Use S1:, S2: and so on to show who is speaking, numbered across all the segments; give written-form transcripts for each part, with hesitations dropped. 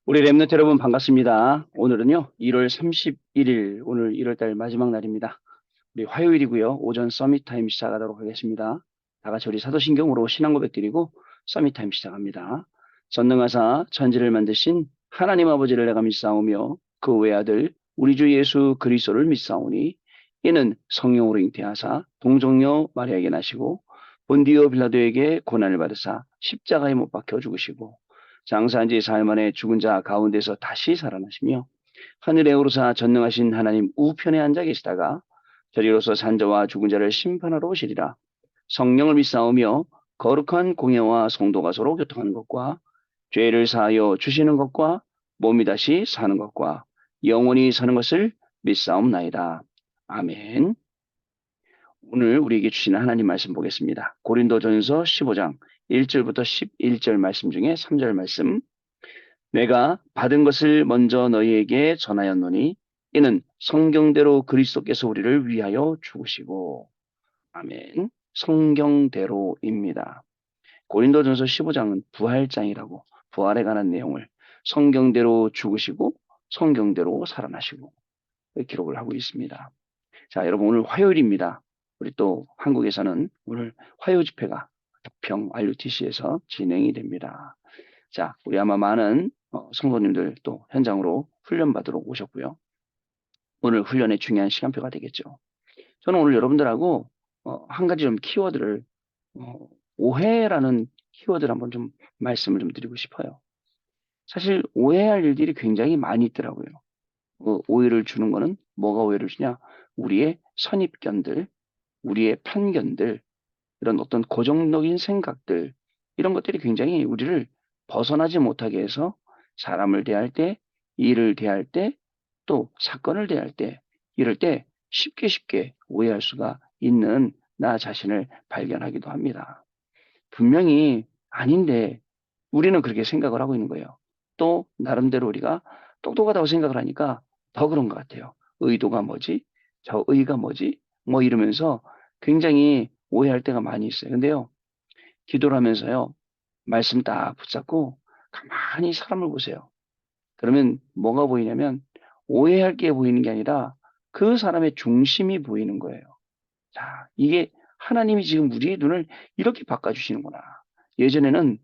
S1: 우리 랩런트 여러분 반갑습니다. 오늘은요, 1월 31일, 오늘 1월달 마지막 날입니다. 우리 화요일이고요. 오전 서밋 타임 시작하도록 하겠습니다. 다 같이 우리 사도신경으로 신앙 고백 드리고 서밋 타임 시작합니다. 전능하사 천지를 만드신 하나님 아버지를 내가 믿사오며 그 외아들 우리 주 예수 그리스도를 믿사오니 이는 성령으로 잉태하사 동정녀 마리아에게 나시고 본디오 빌라도에게 고난을 받으사 십자가에 못 박혀 죽으시고 장사한 지 사흘 만에 죽은 자 가운데서 다시 살아나시며 하늘에 오르사 전능하신 하나님 우편에 앉아 계시다가 저리로서 산자와 죽은 자를 심판하러 오시리라. 성령을 믿사오며 거룩한 공예와 성도가 서로 교통하는 것과 죄를 사하여 주시는 것과 몸이 다시 사는 것과 영원히 사는 것을 믿사옵나이다. 아멘. 오늘 우리에게 주시는 하나님 말씀 보겠습니다. 고린도전서 15장 1절부터 11절 말씀 중에 3절 말씀. 내가 받은 것을 먼저 너희에게 전하였노니 이는 성경대로 그리스도께서 우리를 위하여 죽으시고 아멘. 성경대로입니다. 고린도전서 15장은 부활장이라고 부활에 관한 내용을 성경대로 죽으시고 성경대로 살아나시고 기록을 하고 있습니다. 자, 여러분 오늘 화요일입니다. 우리 또 한국에서는 오늘 화요 집회가 덕평 RUTC에서 진행이 됩니다. 자, 우리 아마 많은 성도님들 또 현장으로 훈련받으러 오셨고요. 오늘 훈련의 중요한 시간표가 되겠죠. 저는 오늘 여러분들하고 한 가지 좀 키워드를 어, 오해라는 키워드를 한번 좀 말씀을 좀 드리고 싶어요. 사실 오해할 일들이 굉장히 많이 있더라고요. 오해를 주는 거는 뭐가 오해를 주냐? 우리의 선입견들, 우리의 편견들, 이런 어떤 고정적인 생각들, 이런 것들이 굉장히 우리를 벗어나지 못하게 해서 사람을 대할 때, 일을 대할 때, 또 사건을 대할 때, 이럴 때 쉽게 오해할 수가 있는 나 자신을 발견하기도 합니다. 분명히 아닌데 우리는 그렇게 생각을 하고 있는 거예요. 또 나름대로 우리가 똑똑하다고 생각을 하니까 더 그런 것 같아요. 의도가 뭐지? 저 의가 뭐지? 뭐 이러면서 굉장히 오해할 때가 많이 있어요. 근데요, 기도를 하면서요, 말씀 딱 붙잡고 가만히 사람을 보세요. 그러면 뭐가 보이냐면 오해할 게 보이는 게 아니라 그 사람의 중심이 보이는 거예요. 자, 이게 하나님이 지금 우리의 눈을 이렇게 바꿔주시는구나. 예전에는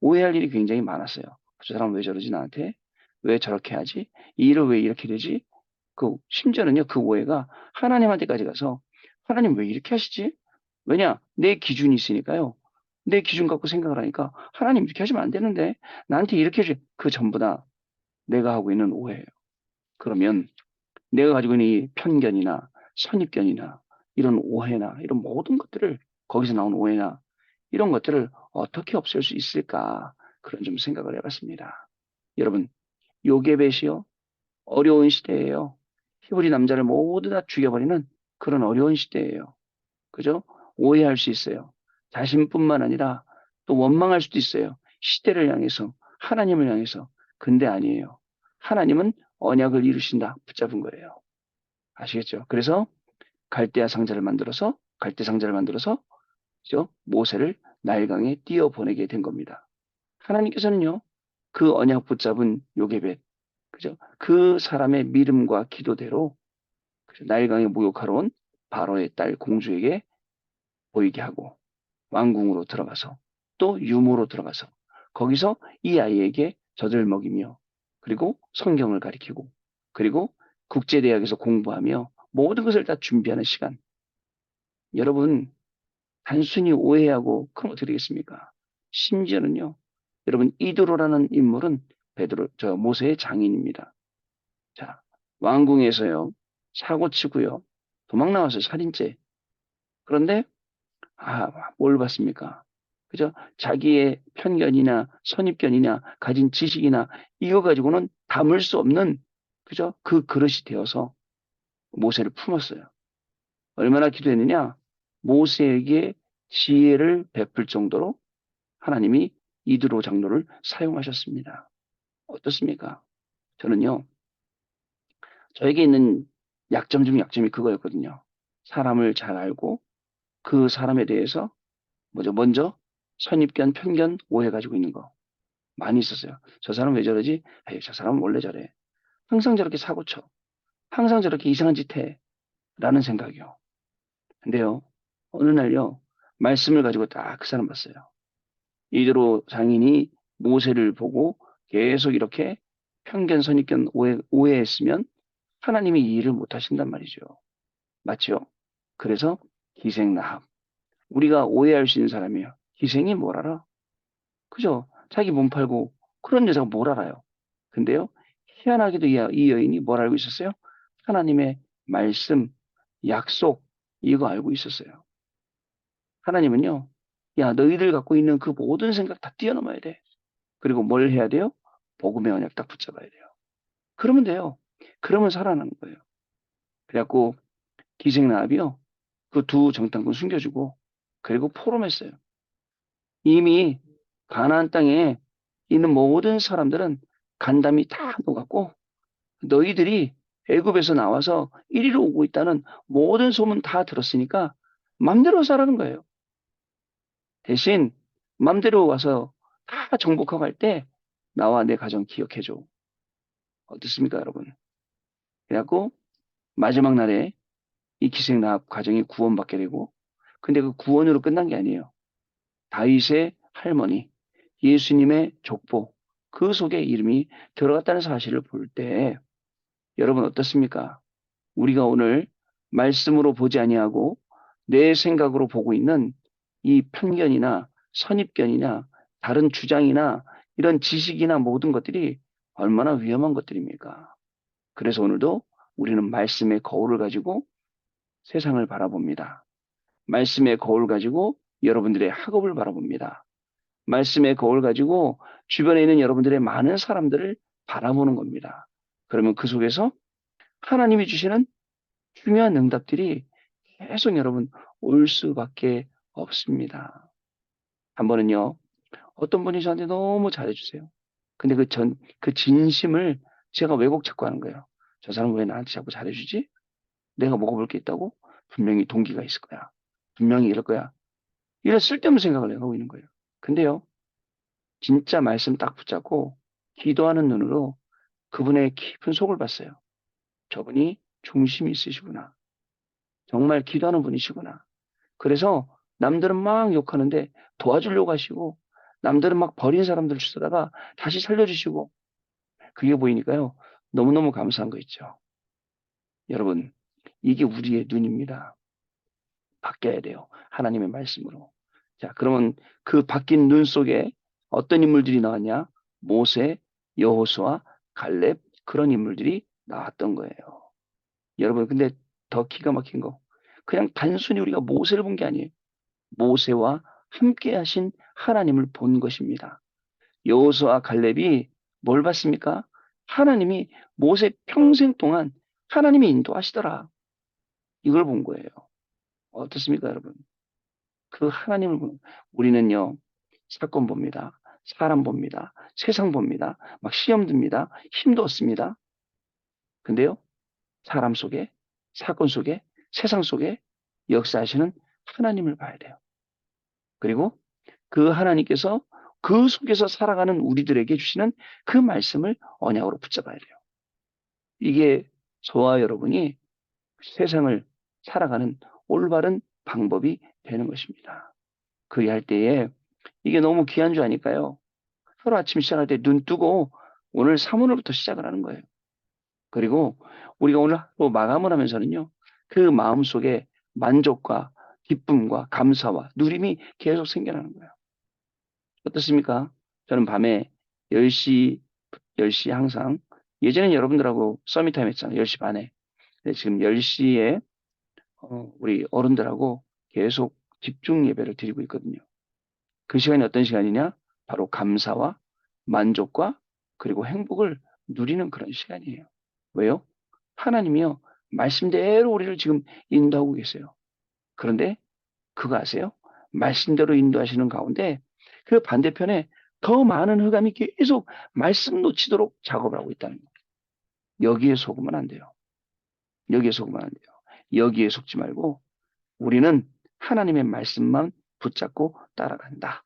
S1: 오해할 일이 굉장히 많았어요. 저 사람 왜 저러지 나한테? 왜 저렇게 하지? 이 일을 왜 이렇게 되지? 심지어는요, 그 오해가 하나님한테까지 가서 하나님 왜 이렇게 하시지? 왜냐? 내 기준이 있으니까요. 내 기준 갖고 생각을 하니까 하나님 이렇게 하시면 안 되는데 나한테 이렇게 해주 그 전부 다 내가 하고 있는 오해예요. 그러면 내가 가지고 있는 이 편견이나 선입견이나 이런 오해나 이런 모든 것들을 거기서 나온 오해나 이런 것들을 어떻게 없앨 수 있을까 그런 좀 생각을 해봤습니다. 여러분 요괴벳이요 어려운 시대예요. 히브리 남자를 모두 다 죽여버리는 그런 어려운 시대예요. 그죠? 오해할 수 있어요. 자신뿐만 아니라 또 원망할 수도 있어요. 시대를 향해서 하나님을 향해서 근데 아니에요. 하나님은 언약을 이루신다 붙잡은 거예요. 아시겠죠? 그래서 갈대 상자를 만들어서 그죠? 모세를 나일강에 띄어 보내게 된 겁니다. 하나님께서는요, 그 언약 붙잡은 요게벳, 그죠? 그 사람의 믿음과 기도대로 그죠? 나일강에 목욕하러 온 바로의 딸 공주에게 보이게 하고 왕궁으로 들어가서 또 유모로 들어가서 거기서 이 아이에게 젖을 먹이며 그리고 성경을 가리키고 그리고 국제대학에서 공부하며 모든 것을 다 준비하는 시간. 여러분, 단순히 오해하고 그럼 어떻게 되겠습니까? 심지어는요, 여러분, 이드로라는 인물은 모세의 장인입니다. 자, 왕궁에서요, 사고 치고요, 도망 나와서 살인죄. 그런데, 뭘 봤습니까? 그죠? 자기의 편견이나 선입견이나 가진 지식이나 이거 가지고는 담을 수 없는, 그죠? 그 그릇이 되어서 모세를 품었어요. 얼마나 기도했느냐? 모세에게 지혜를 베풀 정도로 하나님이 이드로 장로를 사용하셨습니다. 어떻습니까? 저는요, 저에게 있는 약점 중 약점이 그거였거든요. 사람을 잘 알고 그 사람에 대해서 먼저 선입견, 편견, 오해 가지고 있는 거. 많이 있었어요. 저 사람 왜 저러지? 에이, 저 사람은 원래 저래. 항상 저렇게 사고 쳐. 항상 저렇게 이상한 짓 해. 라는 생각이요. 근데요, 어느 날요, 말씀을 가지고 딱 그 사람 봤어요. 이대로 장인이 모세를 보고 계속 이렇게 편견, 선입견, 오해했으면 하나님이 이 일을 못 하신단 말이죠. 맞죠? 그래서 기생나합. 우리가 오해할 수 있는 사람이에요. 기생이 뭘 알아? 그죠? 자기 몸 팔고 그런 여자가 뭘 알아요? 근데요, 희한하게도 이 여인이 뭘 알고 있었어요? 하나님의 말씀, 약속, 이거 알고 있었어요. 하나님은요, 야, 너희들 갖고 있는 그 모든 생각 다 뛰어넘어야 돼. 그리고 뭘 해야 돼요? 복음의 언약 딱 붙잡아야 돼요. 그러면 돼요. 그러면 살아나는 거예요. 그래갖고 기생나합이요, 그 두 정탐꾼 숨겨주고, 그리고 포럼했어요. 이미 가나안 땅에 있는 모든 사람들은 간담이 다 녹았고, 너희들이 애굽에서 나와서 이리로 오고 있다는 모든 소문 다 들었으니까 맘대로 살라는 거예요. 대신 맘대로 와서 다 정복하고 할 때 나와 내 가정 기억해줘. 어떻습니까, 여러분? 그래갖고 마지막 날에 이 기생나합 가정이 구원받게 되고, 근데 그 구원으로 끝난 게 아니에요. 다윗의 할머니, 예수님의 족보, 그 속에 이름이 들어갔다는 사실을 볼 때 여러분 어떻습니까? 우리가 오늘 말씀으로 보지 아니하고 내 생각으로 보고 있는 이 편견이나 선입견이나 다른 주장이나 이런 지식이나 모든 것들이 얼마나 위험한 것들입니까? 그래서 오늘도 우리는 말씀의 거울을 가지고 세상을 바라봅니다. 말씀의 거울 가지고 여러분들의 학업을 바라봅니다. 말씀의 거울 가지고 주변에 있는 여러분들의 많은 사람들을 바라보는 겁니다. 그러면 그 속에서 하나님이 주시는 중요한 응답들이 계속 여러분 올 수밖에 없습니다. 한 번은요, 어떤 분이 저한테 너무 잘해주세요. 근데 그 진심을 제가 왜곡 자꾸 하는 거예요. 저 사람 왜 나한테 자꾸 잘해주지? 내가 먹어볼 게 있다고? 분명히 동기가 있을 거야. 분명히 이럴 거야. 이런 쓸데없는 생각을 하고 있는 거예요. 근데요, 진짜 말씀 딱 붙잡고 기도하는 눈으로 그분의 깊은 속을 봤어요. 저분이 중심이 있으시구나. 정말 기도하는 분이시구나. 그래서 남들은 막 욕하는데 도와주려고 하시고, 남들은 막 버린 사람들 주다가 다시 살려주시고, 그게 보이니까요, 너무너무 감사한 거 있죠. 여러분, 이게 우리의 눈입니다. 바뀌어야 돼요. 하나님의 말씀으로. 자, 그러면 그 바뀐 눈 속에 어떤 인물들이 나왔냐? 모세, 여호수아, 갈렙, 그런 인물들이 나왔던 거예요. 여러분, 근데 더 기가 막힌 거. 그냥 단순히 우리가 모세를 본 게 아니에요. 모세와 함께 하신 하나님을 본 것입니다. 여호수아 갈렙이 뭘 봤습니까? 하나님이 모세 평생 동안 하나님이 인도하시더라. 이걸 본 거예요. 어떻습니까, 여러분? 그 하나님을 보는, 우리는요, 사건 봅니다. 사람 봅니다. 세상 봅니다. 막 시험 듭니다. 힘도 얻습니다. 근데요, 사람 속에, 사건 속에, 세상 속에 역사하시는 하나님을 봐야 돼요. 그리고 그 하나님께서 그 속에서 살아가는 우리들에게 주시는 그 말씀을 언약으로 붙잡아야 돼요. 이게 저와 여러분이 세상을 살아가는 올바른 방법이 되는 것입니다. 그리할 때에 이게 너무 귀한 줄 아니까요. 하루 아침 시작할 때 눈 뜨고 오늘 사문으로부터 시작을 하는 거예요. 그리고 우리가 오늘 하루 마감을 하면서는요, 그 마음 속에 만족과 기쁨과 감사와 누림이 계속 생겨나는 거예요. 어떻습니까? 저는 밤에 10시, 10시 항상, 예전엔 여러분들하고 서밋타임 했잖아요. 10시 반에. 근데 지금 10시에 우리 어른들하고 계속 집중 예배를 드리고 있거든요. 그 시간이 어떤 시간이냐? 바로 감사와 만족과 그리고 행복을 누리는 그런 시간이에요. 왜요? 하나님이요, 말씀대로 우리를 지금 인도하고 계세요. 그런데 그거 아세요? 말씀대로 인도하시는 가운데 그 반대편에 더 많은 흑암이 계속 말씀 놓치도록 작업을 하고 있다는 거예요. 여기에 속으면 안 돼요. 여기에 속으면 안 돼요. 여기에 속지 말고 우리는 하나님의 말씀만 붙잡고 따라간다.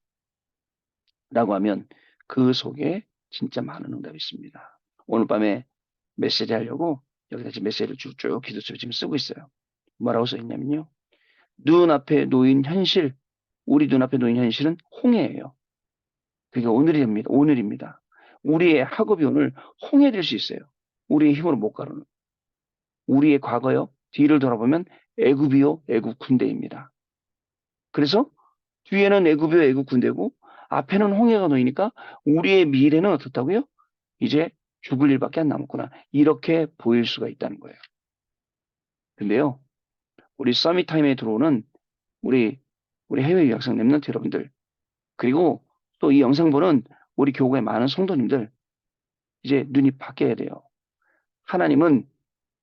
S1: 라고 하면 그 속에 진짜 많은 응답이 있습니다. 오늘 밤에 메시지 하려고 여기다 지금 메시지를 쭉 기도처럼 지금 쓰고 있어요. 뭐라고 써 있냐면요. 눈앞에 놓인 현실, 우리 눈앞에 놓인 현실은 홍해예요. 그게 오늘입니다. 오늘입니다. 우리의 학업이 오늘 홍해될 수 있어요. 우리의 힘으로 못 가르는. 우리의 과거요. 뒤를 돌아보면 애굽이요. 애굽 군대입니다. 그래서 뒤에는 애굽이요. 애굽 군대고 앞에는 홍해가 놓이니까 우리의 미래는 어떻다고요? 이제 죽을 일밖에 안 남았구나. 이렇게 보일 수가 있다는 거예요. 근데요. 우리 서밋타임에 들어오는 우리 해외 유학생 랩런트 여러분들 그리고 또 이 영상 보는 우리 교구의 많은 성도님들 이제 눈이 바뀌어야 돼요. 하나님은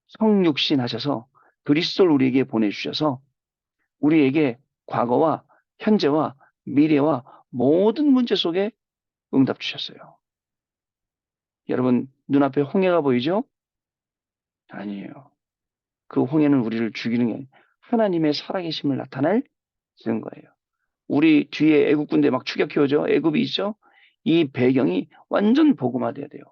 S1: 성육신 하셔서 그리스도를 우리에게 보내주셔서 우리에게 과거와 현재와 미래와 모든 문제 속에 응답 주셨어요. 여러분 눈앞에 홍해가 보이죠? 아니에요. 그 홍해는 우리를 죽이는 게 아니에요. 하나님의 살아계심을 나타낼 그런 거예요. 우리 뒤에 애국 군대 막 추격해오죠. 애굽이 있죠. 이 배경이 완전 복음화돼야 돼요.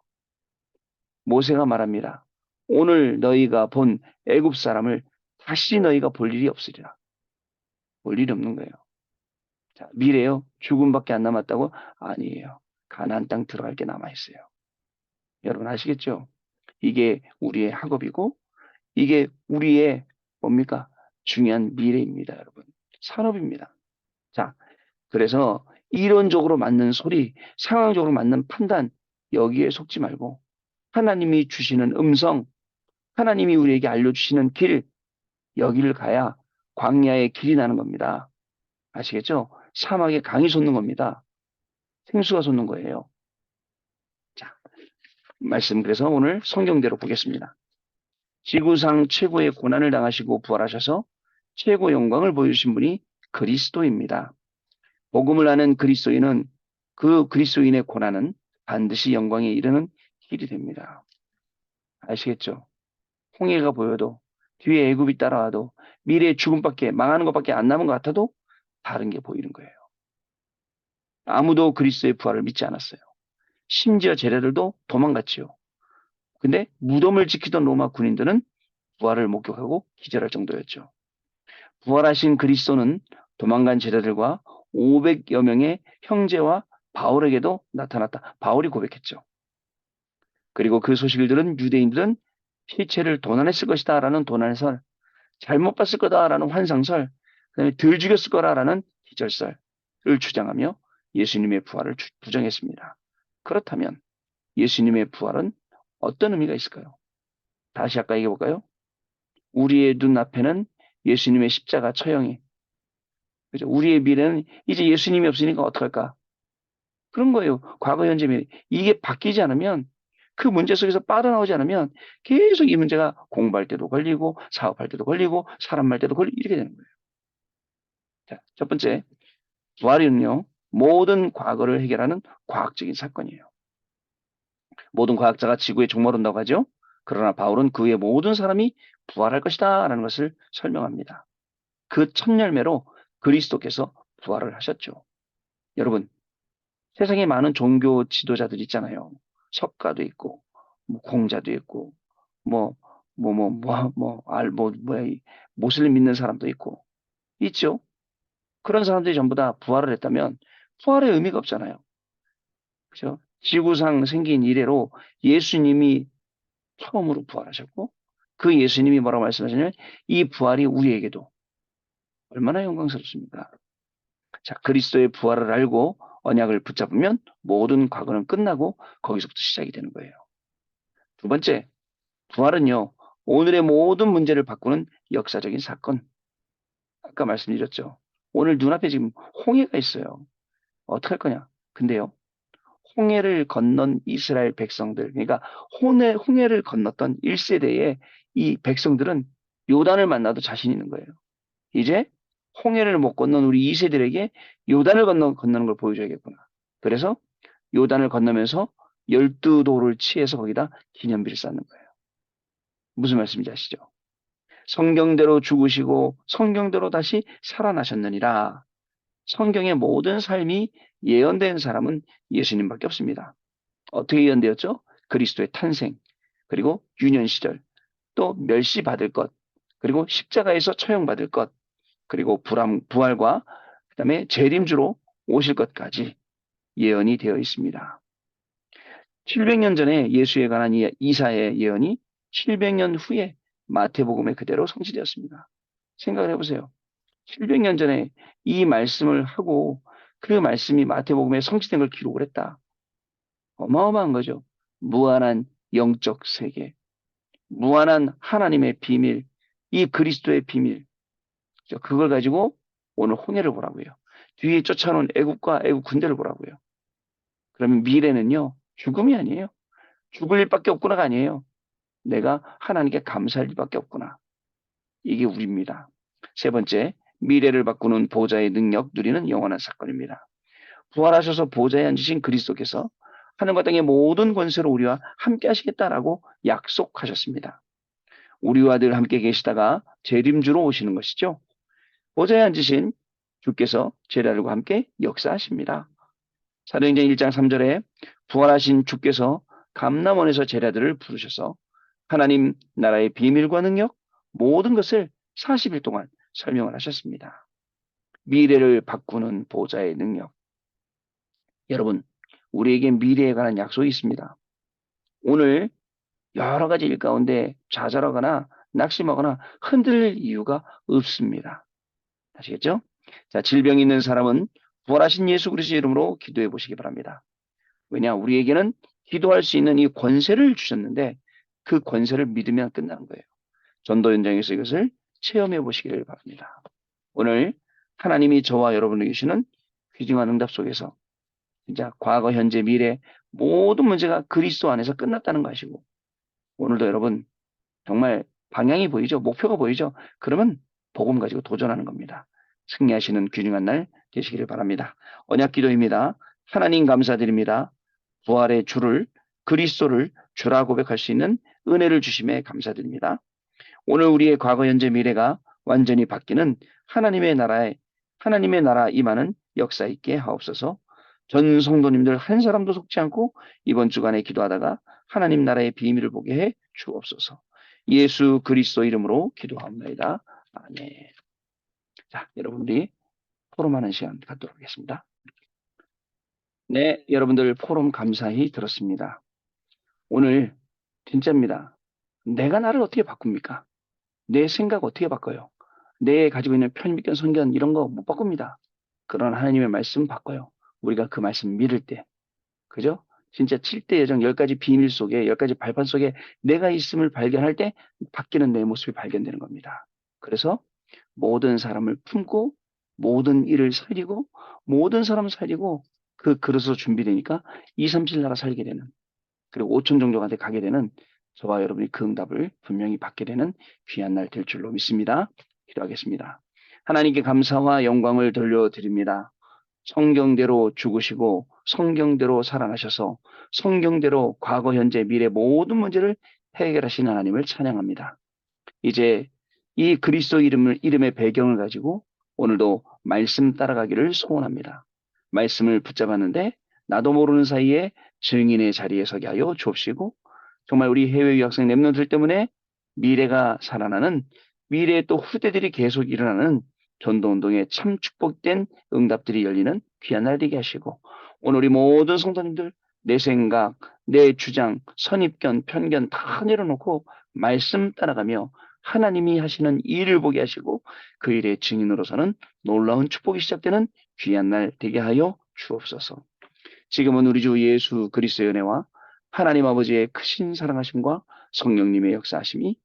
S1: 모세가 말합니다. 오늘 너희가 본 애굽 사람을 다시 너희가 볼 일이 없으리라. 볼 일이 없는 거예요. 자, 미래요? 죽음밖에 안 남았다고? 아니에요. 가나안 땅 들어갈 게 남아 있어요. 여러분 아시겠죠? 이게 우리의 학업이고 이게 우리의 뭡니까? 중요한 미래입니다, 여러분. 산업입니다. 자, 그래서 이론적으로 맞는 소리, 상황적으로 맞는 판단 여기에 속지 말고 하나님이 주시는 음성, 하나님이 우리에게 알려주시는 길 여기를 가야 광야의 길이 나는 겁니다. 아시겠죠? 사막에 강이 솟는 겁니다. 생수가 솟는 거예요. 자, 말씀 그래서 오늘 성경대로 보겠습니다. 지구상 최고의 고난을 당하시고 부활하셔서 최고 영광을 보여주신 분이 그리스도입니다. 복음을 아는 그리스도인은 그 그리스도인의 고난은 반드시 영광에 이르는 길이 됩니다. 아시겠죠? 홍해가 보여도 뒤에 애굽이 따라와도 미래의 죽음밖에 망하는 것밖에 안 남은 것 같아도 다른 게 보이는 거예요. 아무도 그리스도의 부활을 믿지 않았어요. 심지어 제자들도 도망갔지요. 근데 무덤을 지키던 로마 군인들은 부활을 목격하고 기절할 정도였죠. 부활하신 그리스도는 도망간 제자들과 500여 명의 형제와 바울에게도 나타났다. 바울이 고백했죠. 그리고 그 소식을 들은 유대인들은 피체를 도난했을 것이다 라는 도난설, 잘못 봤을 거다라는 환상설, 그다음에 덜 죽였을 거라라는 기절설을 주장하며 예수님의 부활을 부정했습니다. 그렇다면 예수님의 부활은 어떤 의미가 있을까요? 다시 아까 얘기해 볼까요? 우리의 눈앞에는 예수님의 십자가 처형이, 그죠? 우리의 미래는 이제 예수님이 없으니까 어떡할까? 그런 거예요. 과거, 현재, 미래. 이게 바뀌지 않으면 그 문제 속에서 빠져나오지 않으면 계속 이 문제가 공부할 때도 걸리고 사업할 때도 걸리고 사람 말 때도 걸리고 이렇게 되는 거예요. 자, 첫 번째, 부활은요, 모든 과거를 해결하는 과학적인 사건이에요. 모든 과학자가 지구에 종말한다고 하죠. 그러나 바울은 그 후에 모든 사람이 부활할 것이다 라는 것을 설명합니다. 그 첫 열매로 그리스도께서 부활을 하셨죠. 여러분, 세상에 많은 종교 지도자들 있잖아요. 석가도 있고, 뭐 공자도 있고, 뭐, 뭐야, 이 모슬림 믿는 사람도 있고, 있죠? 그런 사람들이 전부 다 부활을 했다면, 부활의 의미가 없잖아요. 그죠? 지구상 생긴 이래로 예수님이 처음으로 부활하셨고, 그 예수님이 뭐라고 말씀하시냐면, 이 부활이 우리에게도 얼마나 영광스럽습니까? 자, 그리스도의 부활을 알고 언약을 붙잡으면 모든 과거는 끝나고 거기서부터 시작이 되는 거예요. 두 번째, 부활은요, 오늘의 모든 문제를 바꾸는 역사적인 사건. 아까 말씀드렸죠. 오늘 눈앞에 지금 홍해가 있어요. 어떡할 거냐? 근데요, 홍해를 건넌 이스라엘 백성들, 그러니까 홍해를 건넜던 1세대의 이 백성들은 요단을 만나도 자신 있는 거예요. 이제 홍해를 못 건넌 우리 2세들에게 요단을 건너는 걸 보여줘야겠구나. 그래서 요단을 건너면서 12도를 치해서 거기다 기념비를 쌓는 거예요. 무슨 말씀인지 아시죠? 성경대로 죽으시고 성경대로 다시 살아나셨느니라. 성경의 모든 삶이 예언된 사람은 예수님밖에 없습니다. 어떻게 예언되었죠? 그리스도의 탄생, 그리고 유년 시절, 또 멸시받을 것, 그리고 십자가에서 처형받을 것, 그리고 부활과 그다음에 재림주로 오실 것까지 예언이 되어 있습니다. 700년 전에 예수에 관한 이사의 예언이 700년 후에 마태복음에 그대로 성취되었습니다. 생각을 해보세요. 700년 전에 이 말씀을 하고 그 말씀이 마태복음에 성취된 걸 기록을 했다. 어마어마한 거죠. 무한한 영적 세계, 무한한 하나님의 비밀, 이 그리스도의 비밀, 그걸 가지고 오늘 홍해를 보라고요. 뒤에 쫓아오는 애국과 애국 군대를 보라고요. 그러면 미래는요, 죽음이 아니에요. 죽을 일밖에 없구나가 아니에요. 내가 하나님께 감사할 일밖에 없구나. 이게 우리입니다. 세 번째, 미래를 바꾸는 보좌의 능력 누리는 영원한 사건입니다. 부활하셔서 보좌에 앉으신 그리스도께서 하늘과 땅의 모든 권세로 우리와 함께 하시겠다라고 약속하셨습니다. 우리와 늘 함께 계시다가 재림주로 오시는 것이죠. 보좌에 앉으신 주께서 제자들과 함께 역사하십니다. 사도행전 1장 3절에 부활하신 주께서 감람원에서 제자들을 부르셔서 하나님 나라의 비밀과 능력 모든 것을 40일 동안 설명을 하셨습니다. 미래를 바꾸는 보좌의 능력. 여러분, 우리에게 미래에 관한 약속이 있습니다. 오늘 여러 가지 일 가운데 좌절하거나 낙심하거나 흔들릴 이유가 없습니다. 아시겠죠? 자, 질병이 있는 사람은 부활하신 예수 그리스도의 이름으로 기도해 보시기 바랍니다. 왜냐, 우리에게는 기도할 수 있는 이 권세를 주셨는데 그 권세를 믿으면 끝나는 거예요. 전도 현장에서 이것을 체험해 보시기를 바랍니다. 오늘 하나님이 저와 여러분을 주시는 귀중한 응답 속에서 진짜 과거, 현재, 미래 모든 문제가 그리스도 안에서 끝났다는 것이고 오늘도 여러분 정말 방향이 보이죠? 목표가 보이죠? 그러면 복음 가지고 도전하는 겁니다. 승리하시는 귀중한 날 되시기를 바랍니다. 언약 기도입니다. 하나님 감사드립니다. 부활의 주를 그리스도를 주라 고백할 수 있는 은혜를 주심에 감사드립니다. 오늘 우리의 과거, 현재, 미래가 완전히 바뀌는 하나님의 나라 임하는 역사 있게 하옵소서. 전 성도님들 한 사람도 속지 않고 이번 주간에 기도하다가 하나님 나라의 비밀을 보게 해 주옵소서. 예수 그리스도 이름으로 기도하옵나이다. 아멘. 자, 여러분들이 포럼하는 시간 갖도록 하겠습니다. 네, 여러분들 포럼 감사히 들었습니다. 오늘 진짜입니다. 내가 나를 어떻게 바꿉니까? 내 생각 어떻게 바꿔요? 내 가지고 있는 편견, 선견 이런 거 못 바꿉니다. 그러나 하나님의 말씀 바꿔요. 우리가 그 말씀 믿을 때. 그죠? 진짜 7대 여정 10가지 비밀 속에 10가지 발판 속에 내가 있음을 발견할 때 바뀌는 내 모습이 발견되는 겁니다. 그래서 모든 사람을 품고 모든 일을 살리고 모든 사람을 살리고 그 그릇으로 준비되니까 2, 3, 7 나라 살게 되는 그리고 5천 종족한테 가게 되는 저와 여러분이 그 응답을 분명히 받게 되는 귀한 날 될 줄로 믿습니다. 기도하겠습니다. 하나님께 감사와 영광을 돌려드립니다. 성경대로 죽으시고 성경대로 살아나셔서 성경대로 과거, 현재, 미래 모든 문제를 해결하신 하나님을 찬양합니다. 이제 이 그리스도 이름의 배경을 가지고 오늘도 말씀 따라가기를 소원합니다. 말씀을 붙잡았는데 나도 모르는 사이에 증인의 자리에 서게 하여 주옵시고 정말 우리 해외 유학생 랩런트들 때문에 미래가 살아나는 미래의 또 후대들이 계속 일어나는 전도운동에 참 축복된 응답들이 열리는 귀한 날 되게 하시고 오늘 우리 모든 성도님들 내 생각, 내 주장, 선입견, 편견 다 내려놓고 말씀 따라가며 하나님이 하시는 일을 보게 하시고 그 일의 증인으로서는 놀라운 축복이 시작되는 귀한 날 되게 하여 주옵소서. 지금은 우리 주 예수 그리스도의 은혜와 하나님 아버지의 크신 사랑하심과 성령님의 역사하심이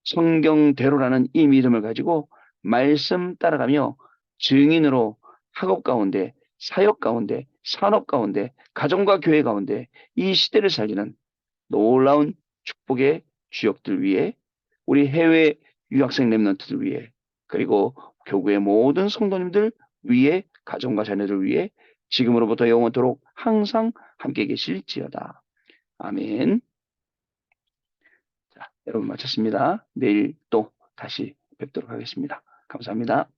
S1: 성경대로라는 이 믿음을 가지고 말씀 따라가며 증인으로 학업 가운데, 사역 가운데, 산업 가운데, 가정과 교회 가운데 이 시대를 살리는 놀라운 축복의 주역들 위해 우리 해외 유학생 랩런트들 위해 그리고 교구의 모든 성도님들 위해 가정과 자녀들 위해 지금으로부터 영원토록 항상 함께 계실지어다. 아멘. 자, 여러분 마쳤습니다. 내일 또 다시 뵙도록 하겠습니다. 감사합니다.